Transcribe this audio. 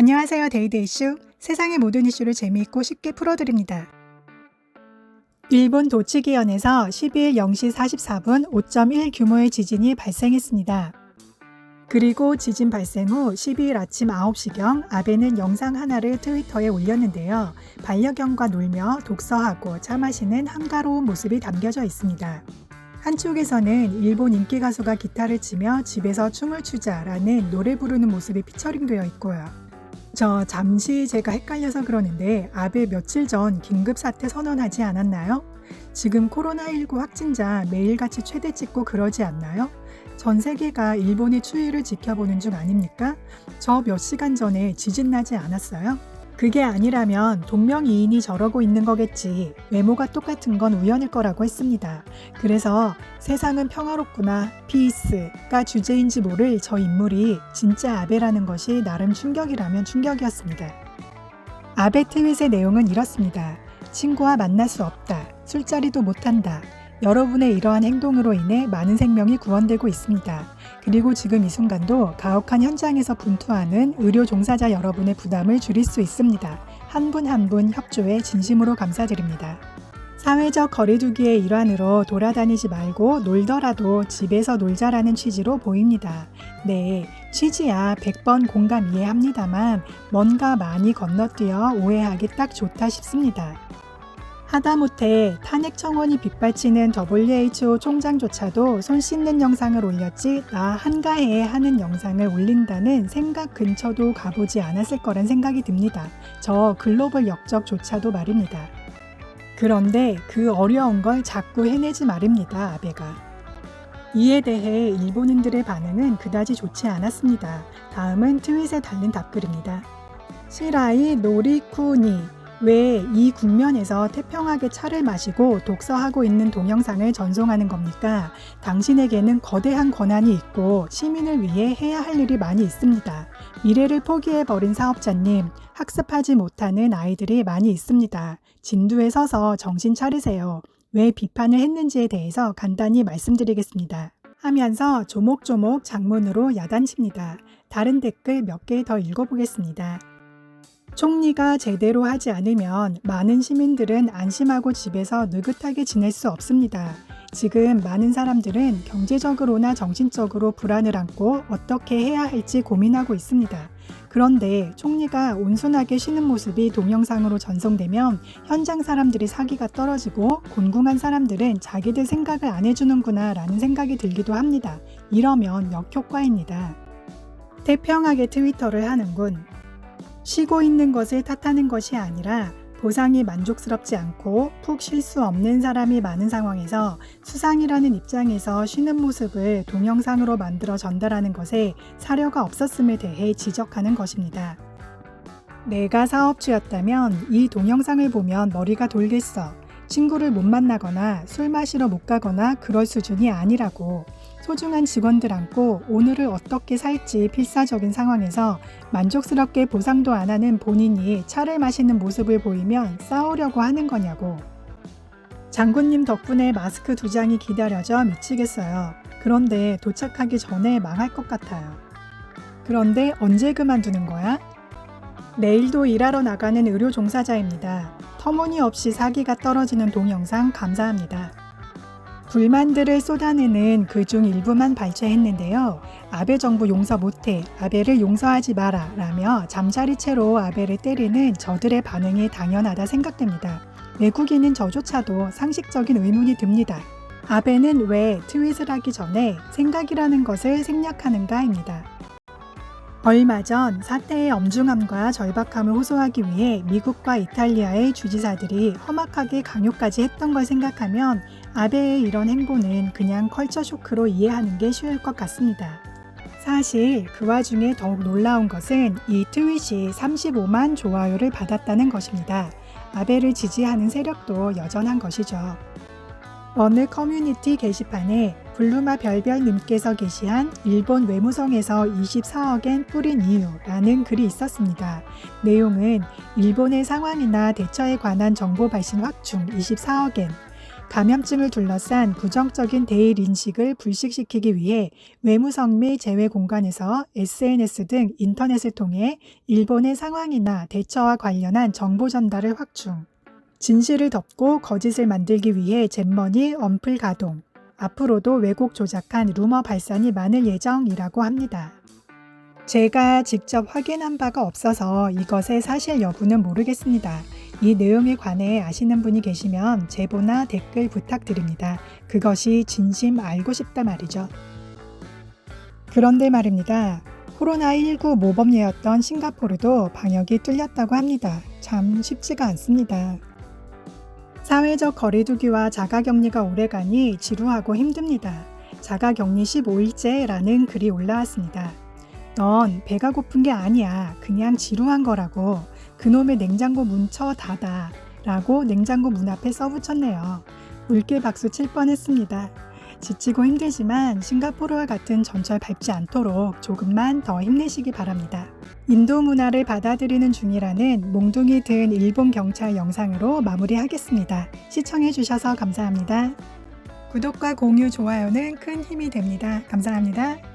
안녕하세요. 데이드 이슈. 세상의 모든 이슈를 재미있고 쉽게 풀어드립니다. 일본 도치기현에서 12일 0시 44분 5.1 규모의 지진이 발생했습니다. 그리고 지진 발생 후 12일 아침 9시경 아베는 영상 하나를 트위터에 올렸는데요. 반려견과 놀며 독서하고 차 마시는 한가로운 모습이 담겨져 있습니다. 한쪽에서는 일본 인기 가수가 기타를 치며 집에서 춤을 추자라는 노래 부르는 모습이 피처링되어 있고요. 잠시 제가 헷갈려서 그러는데 아베 며칠 전 긴급사태 선언하지 않았나요? 지금 코로나19 확진자 매일같이 최대 찍고 그러지 않나요? 전 세계가 일본의 추이를 지켜보는 중 아닙니까? 저 몇 시간 전에 지진 나지 않았어요? 그게 아니라면 동명이인이 저러고 있는 거겠지. 외모가 똑같은 건 우연일 거라고 했습니다. 그래서 세상은 평화롭구나, 피스가 주제인지 모를 저 인물이 진짜 아베라는 것이 나름 충격이라면 충격이었습니다. 아베 트윗의 내용은 이렇습니다. 친구와 만날 수 없다. 술자리도 못한다. 여러분의 이러한 행동으로 인해 많은 생명이 구원되고 있습니다. 그리고 지금 이 순간도 가혹한 현장에서 분투하는 의료 종사자 여러분의 부담을 줄일 수 있습니다. 한 분 한 분 협조에 진심으로 감사드립니다. 사회적 거리두기의 일환으로 돌아다니지 말고 놀더라도 집에서 놀자라는 취지로 보입니다. 네, 취지야 100번 공감 이해합니다만 뭔가 많이 건너뛰어 오해하기 딱 좋다 싶습니다. 하다못해 탄핵 청원이 빗발치는 WHO 총장조차도 손 씻는 영상을 올렸지 나 한가해 하는 영상을 올린다는 생각 근처도 가보지 않았을 거란 생각이 듭니다. 저 글로벌 역적조차도 말입니다. 그런데 그 어려운 걸 자꾸 해내지 말입니다. 아베가. 이에 대해 일본인들의 반응은 그다지 좋지 않았습니다. 다음은 트윗에 달린 답글입니다. 시라이 노리쿠니 왜 이 국면에서 태평하게 차를 마시고 독서하고 있는 동영상을 전송하는 겁니까? 당신에게는 거대한 권한이 있고 시민을 위해 해야 할 일이 많이 있습니다. 미래를 포기해버린 사업자님, 학습하지 못하는 아이들이 많이 있습니다. 진두에 서서 정신 차리세요. 왜 비판을 했는지에 대해서 간단히 말씀드리겠습니다. 하면서 조목조목 장문으로 야단칩니다. 다른 댓글 몇 개 더 읽어보겠습니다. 총리가 제대로 하지 않으면 많은 시민들은 안심하고 집에서 느긋하게 지낼 수 없습니다. 지금 많은 사람들은 경제적으로나 정신적으로 불안을 안고 어떻게 해야 할지 고민하고 있습니다. 그런데 총리가 온순하게 쉬는 모습이 동영상으로 전송되면 현장 사람들이 사기가 떨어지고 곤궁한 사람들은 자기들 생각을 안 해주는구나 라는 생각이 들기도 합니다. 이러면 역효과입니다. 태평하게 트위터를 하는군. 쉬고 있는 것을 탓하는 것이 아니라 보상이 만족스럽지 않고 푹 쉴 수 없는 사람이 많은 상황에서 수상이라는 입장에서 쉬는 모습을 동영상으로 만들어 전달하는 것에 사려가 없었음에 대해 지적하는 것입니다. 내가 사업주였다면 이 동영상을 보면 머리가 돌겠어. 친구를 못 만나거나 술 마시러 못 가거나 그럴 수준이 아니라고. 소중한 직원들 안고 오늘을 어떻게 살지 필사적인 상황에서 만족스럽게 보상도 안 하는 본인이 차를 마시는 모습을 보이면 싸우려고 하는 거냐고. 장군님 덕분에 마스크 2장이 기다려져 미치겠어요. 그런데 도착하기 전에 망할 것 같아요. 그런데 언제 그만두는 거야? 내일도 일하러 나가는 의료 종사자입니다. 터무니없이 사기가 떨어지는 동영상 감사합니다. 불만들을 쏟아내는 그중 일부만 발췌했는데요. 아베 정부 용서 못해, 아베를 용서하지 마라 라며 잠자리채로 아베를 때리는 저들의 반응이 당연하다 생각됩니다. 외국인인 저조차도 상식적인 의문이 듭니다. 아베는 왜 트윗을 하기 전에 생각이라는 것을 생략하는가입니다. 얼마 전 사태의 엄중함과 절박함을 호소하기 위해 미국과 이탈리아의 주지사들이 험악하게 강요까지 했던 걸 생각하면 아베의 이런 행보는 그냥 컬처 쇼크로 이해하는 게 쉬울 것 같습니다. 사실 그 와중에 더욱 놀라운 것은 이 트윗이 35만 좋아요를 받았다는 것입니다. 아베를 지지하는 세력도 여전한 것이죠. 어느 커뮤니티 게시판에 블루마 별별님께서 게시한 일본 외무성에서 24억엔 뿌린 이유라는 글이 있었습니다. 내용은 일본의 상황이나 대처에 관한 정보 발신 확충 24억엔, 감염증을 둘러싼 부정적인 대일 인식을 불식시키기 위해 외무성 및 재외 공간에서 SNS 등 인터넷을 통해 일본의 상황이나 대처와 관련한 정보 전달을 확충, 진실을 덮고 거짓을 만들기 위해 잼머니 언플 가동, 앞으로도 왜곡 조작한 루머 발산이 많을 예정이라고 합니다. 제가 직접 확인한 바가 없어서 이것의 사실 여부는 모르겠습니다. 이 내용에 관해 아시는 분이 계시면 제보나 댓글 부탁드립니다. 그것이 진심 알고 싶다 말이죠. 그런데 말입니다. 코로나19 모범예였던 싱가포르도 방역이 뚫렸다고 합니다. 참 쉽지가 않습니다. 사회적 거리두기와 자가격리가 오래가니 지루하고 힘듭니다. 자가격리 15일째라는 글이 올라왔습니다. 넌 배가 고픈 게 아니야. 그냥 지루한 거라고. 그놈의 냉장고 문 쳐 닫아 라고 냉장고 문 앞에 써붙였네요. 물길 박수 칠 뻔했습니다. 지치고 힘들지만 싱가포르와 같은 전철 밟지 않도록 조금만 더 힘내시기 바랍니다. 인도 문화를 받아들이는 중이라는 몽둥이 든 일본 경찰 영상으로 마무리하겠습니다. 시청해주셔서 감사합니다. 구독과 공유, 좋아요는 큰 힘이 됩니다. 감사합니다.